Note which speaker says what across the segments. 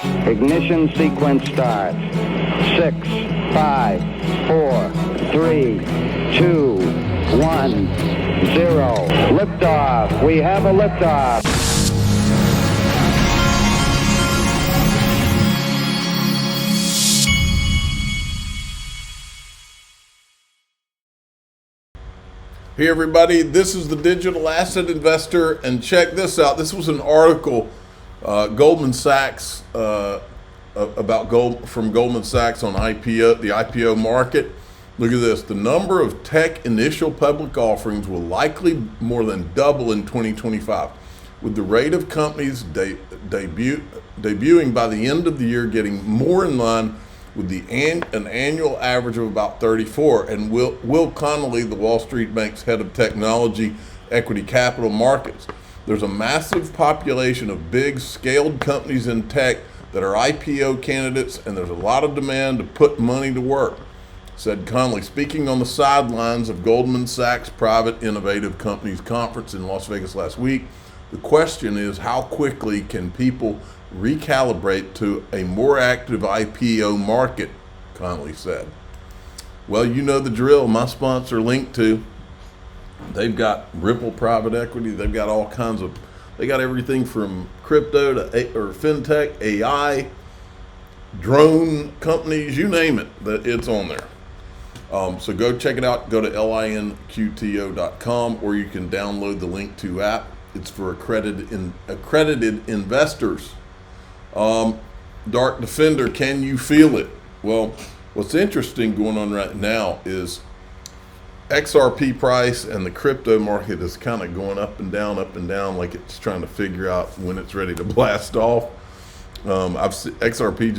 Speaker 1: Ignition sequence start. 6, 5, 4, 3, 2, 1, 0. Liftoff. We have a liftoff.
Speaker 2: Hey everybody, this is the Digital Asset Investor, and check this out. This was an article, Goldman Sachs, about from Goldman Sachs on IPO, the IPO market. Look at this. The number of tech initial public offerings will likely more than double in 2025, with the rate of companies debuting by the end of the year getting more in line with an annual average of about 34. And Will Connolly, the Wall Street Bank's head of technology equity capital markets, there's a massive population of big scaled companies in tech that are IPO candidates, and there's a lot of demand to put money to work, said Connolly, speaking on the sidelines of Goldman Sachs Private Innovative Companies Conference in Las Vegas last week. The question is, how quickly can people recalibrate to a more active IPO market, Connolly said. Well, you know the drill. My sponsor, Link2, they've got Ripple Private Equity. They've got all kinds of, they got everything from crypto to fintech, AI, drone companies, you name it, that it's on there. So go check it out. Go to linqto.com, or you can download the Link2 app. It's for accredited investors. Dark Defender, can you feel it? Well, what's interesting going on right now is XRP price and the crypto market is kind of going up and down, like it's trying to figure out when it's ready to blast off. XRP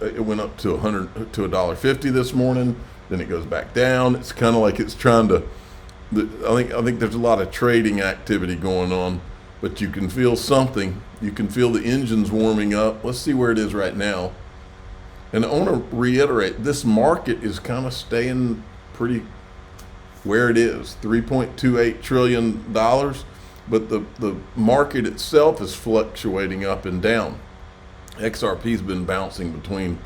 Speaker 2: it went up to $1.50 this morning, then it goes back down. It's kind of like it's trying to. I think there's a lot of trading activity going on, but you can feel something. You can feel the engines warming up. Let's see where it is right now. And I want to reiterate, this market is kind of staying pretty where it is, $3.28 trillion, but the market itself is fluctuating up and down. XRP's been bouncing between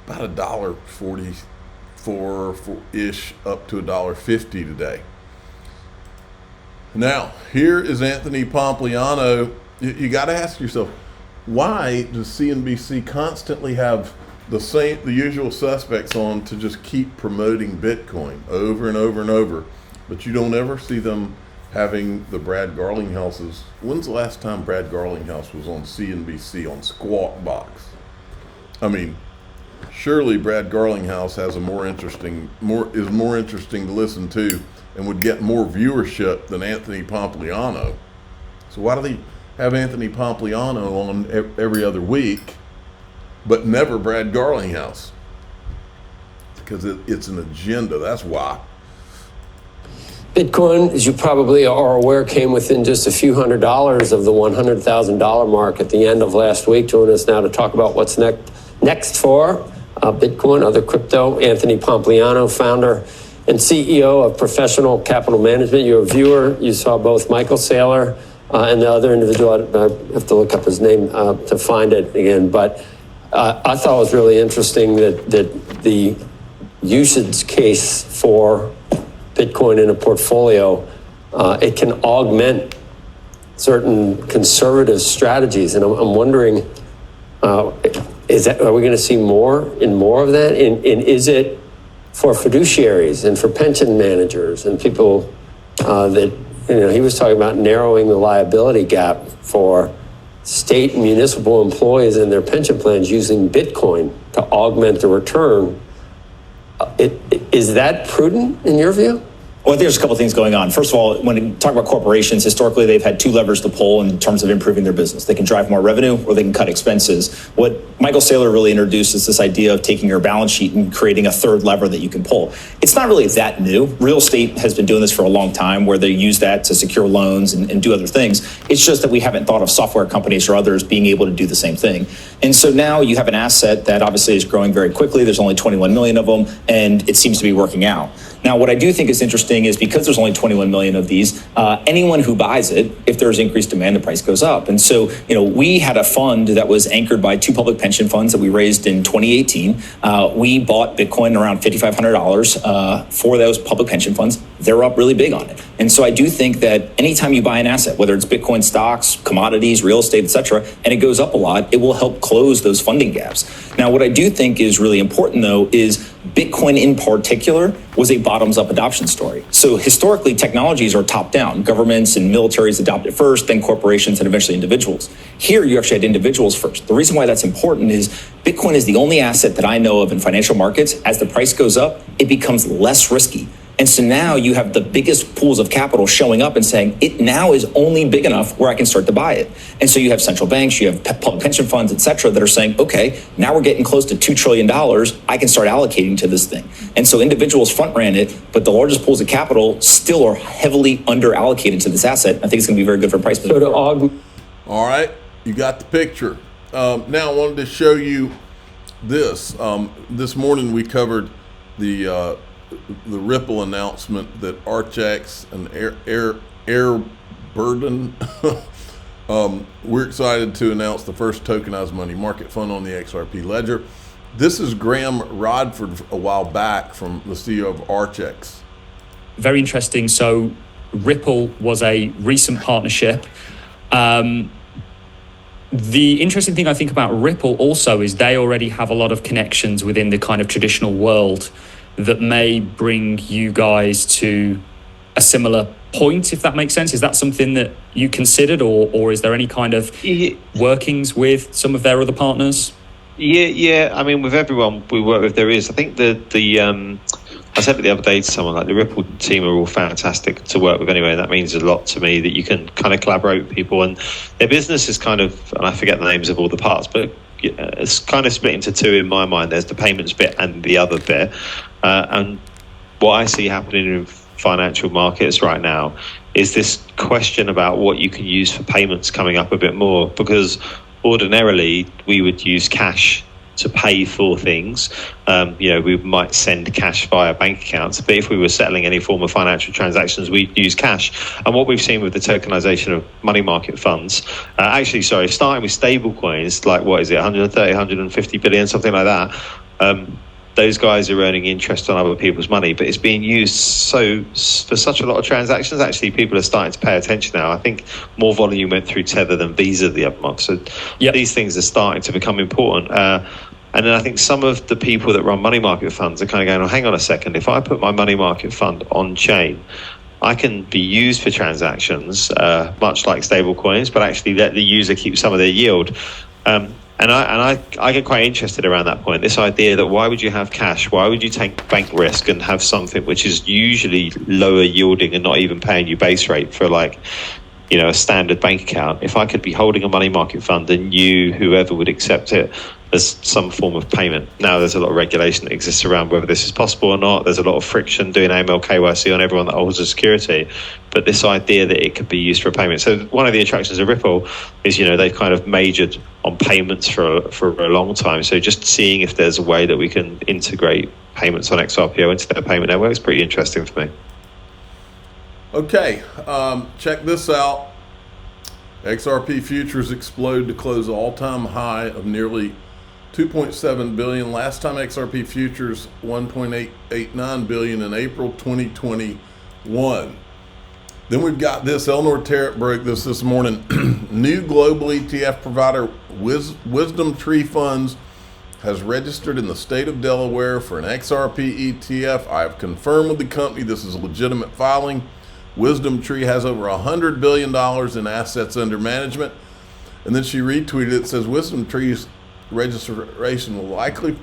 Speaker 2: about $1.44-ish up to $1.50 today. Now, here is Anthony Pompliano. You got to ask yourself, why does CNBC constantly have the usual suspects on to just keep promoting Bitcoin over and over and over, but you don't ever see them having the Brad Garlinghouses? When's the last time Brad Garlinghouse was on CNBC on Squawk Box? I mean, surely Brad Garlinghouse has is more interesting to listen to and would get more viewership than Anthony Pompliano. So why do they have Anthony Pompliano on every other week, but never Brad Garlinghouse? Because it's an agenda, that's why.
Speaker 3: Bitcoin, as you probably are aware, came within just a few $100s of the $100,000 mark at the end of last week. Joining us now to talk about what's next for Bitcoin, other crypto, Anthony Pompliano, founder and CEO of Professional Capital Management. You're a viewer. You saw both Michael Saylor and the other individual. I have to look up his name to find it again. But I thought it was really interesting that the usage case for Bitcoin in a portfolio, it can augment certain conservative strategies. And I'm wondering, are we going to see more of that? And is it for fiduciaries and for pension managers and people that, he was talking about narrowing the liability gap for state and municipal employees and their pension plans using Bitcoin to augment the return. Is that prudent in your view?
Speaker 4: Well, I think there's a couple of things going on. First of all, when you talk about corporations, historically, they've had two levers to pull in terms of improving their business. They can drive more revenue or they can cut expenses. What Michael Saylor really introduced is this idea of taking your balance sheet and creating a third lever that you can pull. It's not really that new. Real estate has been doing this for a long time, where they use that to secure loans and do other things. It's just that we haven't thought of software companies or others being able to do the same thing. And so now you have an asset that obviously is growing very quickly. There's only 21 million of them, and it seems to be working out. Now, what I do think is interesting is because there's only 21 million of these, anyone who buys it, if there's increased demand, the price goes up. And so, we had a fund that was anchored by two public pension funds that we raised in 2018. We bought Bitcoin around $5,500 for those public pension funds. They're up really big on it. And so I do think that anytime you buy an asset, whether it's Bitcoin stocks, commodities, real estate, et cetera, and it goes up a lot, it will help close those funding gaps. Now, what I do think is really important, though, is Bitcoin in particular was a bottoms-up adoption story. So historically, technologies are top-down. Governments and militaries adopt it first, then corporations, and eventually individuals. Here, you actually had individuals first. The reason why that's important is Bitcoin is the only asset that I know of in financial markets. As the price goes up, it becomes less risky. And so now you have the biggest pools of capital showing up and saying it now is only big enough where I can start to buy it. And so you have central banks, you have public pension funds, et cetera, that are saying, okay, now we're getting close to $2 trillion. I can start allocating to this thing. And so individuals front ran it, but the largest pools of capital still are heavily under allocated to this asset. I think it's going to be very good for price.
Speaker 3: So to augment.
Speaker 2: All right, you got the picture. Now I wanted to show you this. This morning we covered the Ripple announcement that Archax and Air Burden we're excited to announce the first tokenized money market fund on the XRP ledger. This is Graham Rodford a while back from the CEO of Archax.
Speaker 5: Very interesting. So Ripple was a recent partnership. The interesting thing I think about Ripple also is they already have a lot of connections within the kind of traditional world that may bring you guys to a similar point, if that makes sense. Is that something that you considered, or is there any kind of workings with some of their other partners?
Speaker 6: Yeah. I mean, with everyone we work with, there is. I think I said it the other day to someone, like the Ripple team are all fantastic to work with anyway, and that means a lot to me that you can kind of collaborate with people, and their business is kind of, and I forget the names of all the parts, but it's kind of split into two in my mind. There's the payments bit and the other bit. And what I see happening in financial markets right now is this question about what you can use for payments coming up a bit more, because ordinarily we would use cash to pay for things. We might send cash via bank accounts, but if we were settling any form of financial transactions, we'd use cash. And what we've seen with the tokenization of money market funds, starting with stable coins, like 130, 150 billion, something like that. Those guys are earning interest on other people's money, but it's being used for such a lot of transactions. Actually, people are starting to pay attention now. I think more volume went through Tether than Visa the other month. So These things are starting to become important. And then I think some of the people that run money market funds are kind of going, oh, hang on a second. If I put my money market fund on chain, I can be used for transactions, much like stable coins, but actually let the user keep some of their yield. And I get quite interested around that point, this idea that why would you have cash? Why would you take bank risk and have something which is usually lower yielding and not even paying you base rate for a standard bank account? If I could be holding a money market fund and whoever would accept it as some form of payment. Now there's a lot of regulation that exists around whether this is possible or not. There's a lot of friction doing AML KYC on everyone that holds a security. But this idea that it could be used for a payment. So one of the attractions of Ripple is, they've kind of majored on payments for a long time. So just seeing if there's a way that we can integrate payments on XRPO into their payment network is pretty interesting for me.
Speaker 2: Okay, check this out. XRP futures explode to close an all-time high of nearly 2.7 billion. Last time XRP futures 1.889 billion in April 2021. Then we've got this. Eleanor Terrett broke this morning. New global ETF provider Wisdom Tree Funds has registered in the state of Delaware for an XRP ETF. I have confirmed with the company this is a legitimate filing. Wisdom Tree has over $100 billion in assets under management. And then she retweeted it. Says Wisdom Tree's registration will likely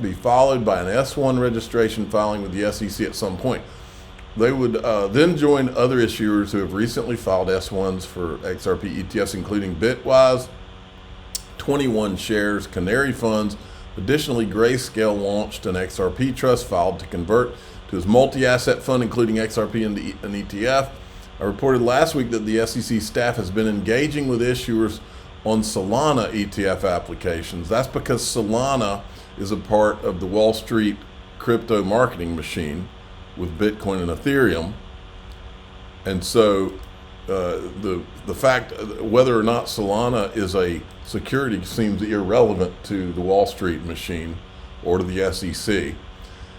Speaker 2: be followed by an S1 registration filing with the SEC at some point. They would then join other issuers who have recently filed S1s for XRP ETFs, including Bitwise, 21 Shares, Canary Funds. Additionally, Grayscale launched an XRP trust filed to convert to his multi-asset fund, including XRP into an ETF. I reported last week that the SEC staff has been engaging with issuers on Solana ETF applications. That's because Solana is a part of the Wall Street crypto marketing machine. with Bitcoin and Ethereum. And so the fact whether or not Solana is a security seems irrelevant to the Wall Street machine or to the SEC.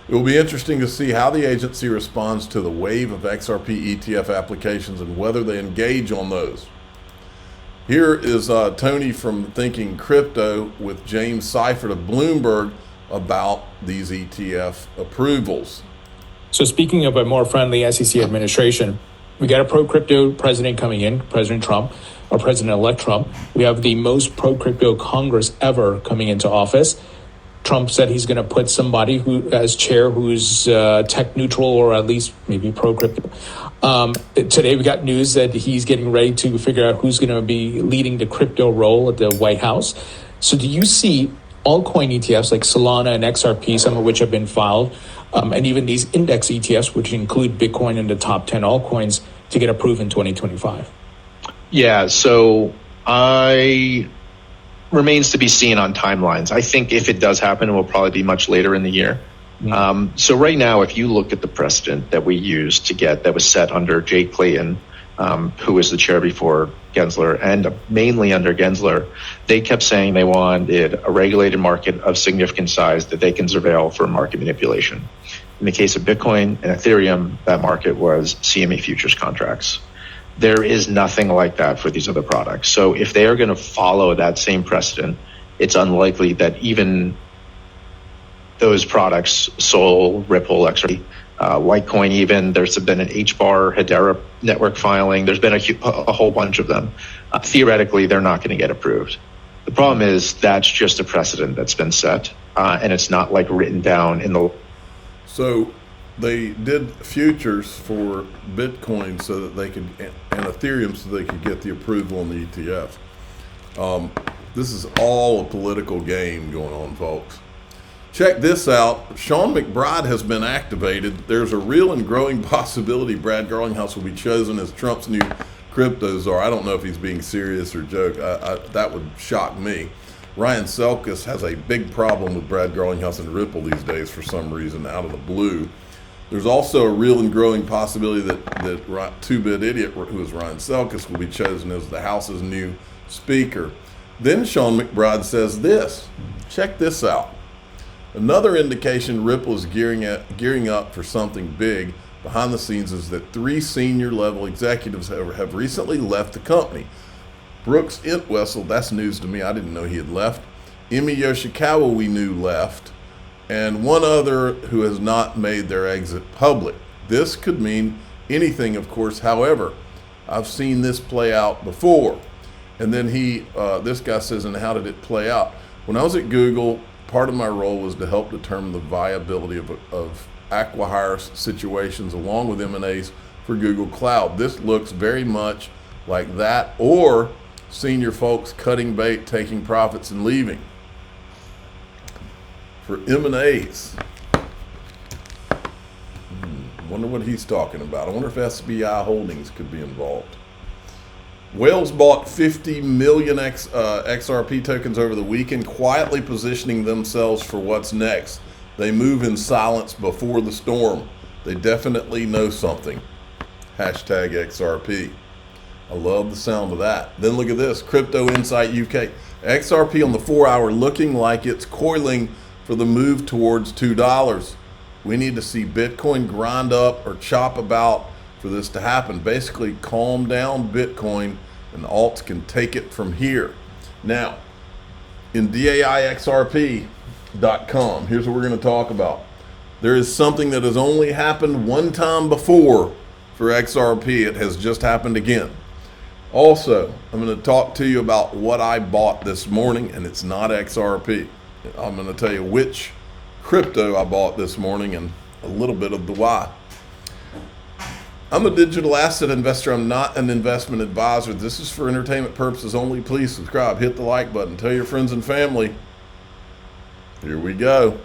Speaker 2: It will be interesting to see how the agency responds to the wave of XRP ETF applications and whether they engage on those. Here is Tony from Thinking Crypto with James Seifert of Bloomberg about these ETF approvals.
Speaker 7: So speaking of a more friendly SEC administration, we got a pro-crypto president coming in, President Trump, or President-elect Trump. We have the most pro-crypto Congress ever coming into office. Trump said he's going to put somebody who, as chair, who's tech neutral or at least maybe pro-crypto. Today we got news that he's getting ready to figure out who's going to be leading the crypto role at the White House. So do you see altcoin ETFs like Solana and XRP, some of which have been filed, and even these index ETFs, which include Bitcoin in the top 10 altcoins, to get approved in 2025?
Speaker 8: Yeah, so remains to be seen on timelines. I think if it does happen, it will probably be much later in the year. Mm-hmm. So right now, if you look at the precedent that we used to get, that was set under Jay Clayton, who was the chair before Gensler, and mainly under Gensler, they kept saying they wanted a regulated market of significant size that they can surveil for market manipulation. In the case of Bitcoin and Ethereum, that market was CME futures contracts. There is nothing like that for these other products. So if they are going to follow that same precedent, it's unlikely that even those products, Sol, Ripple, XRP, Litecoin even, there's been an HBAR, Hedera network filing, there's been a whole bunch of them. Theoretically, they're not going to get approved. The problem is that's just a precedent that's been set, and it's not like written down in the...
Speaker 2: So they did futures for Bitcoin so that they could, and Ethereum so they could get the approval on the ETF. This is all a political game going on, folks. Check this out. Sean McBride has been activated. There's a real and growing possibility Brad Garlinghouse will be chosen as Trump's new crypto czar. I don't know if he's being serious or joke. That would shock me. Ryan Selkis has a big problem with Brad Garlinghouse and Ripple these days for some reason out of the blue. There's also a real and growing possibility that two-bit idiot, who is Ryan Selkis, will be chosen as the House's new speaker. Then Sean McBride says this. Check this out. Another indication Ripple is gearing up for something big behind the scenes is that 3 senior level executives have recently left the company. Brooks Entwistle, that's news to me. I didn't know he had left. Emi Yoshikawa, we knew, left. And one other who has not made their exit public. This could mean anything, of course. However, I've seen this play out before. And then this guy says, and how did it play out? When I was at Google, part of my role was to help determine the viability of acqui-hire situations along with M&As for Google Cloud. This looks very much like that, or senior folks cutting bait, taking profits, and leaving. For M&As, wonder what he's talking about. I wonder if SBI Holdings could be involved. Whales bought 50 million XRP tokens over the weekend, quietly positioning themselves for what's next. They move in silence before the storm. They definitely know something. Hashtag XRP. I love the sound of that. Then look at this. Crypto Insight UK. XRP on the 4-hour looking like it's coiling for the move towards $2. We need to see Bitcoin grind up or chop about for this to happen. Basically, calm down Bitcoin and alts can take it from here. Now, in DAIXRP.com, here's what we're going to talk about. There is something that has only happened one time before for XRP. It has just happened again. Also, I'm going to talk to you about what I bought this morning, and it's not XRP. I'm going to tell you which crypto I bought this morning and a little bit of the why. I'm a digital asset investor. I'm not an investment advisor. This is for entertainment purposes only. Please subscribe, hit the like button, tell your friends and family. Here we go.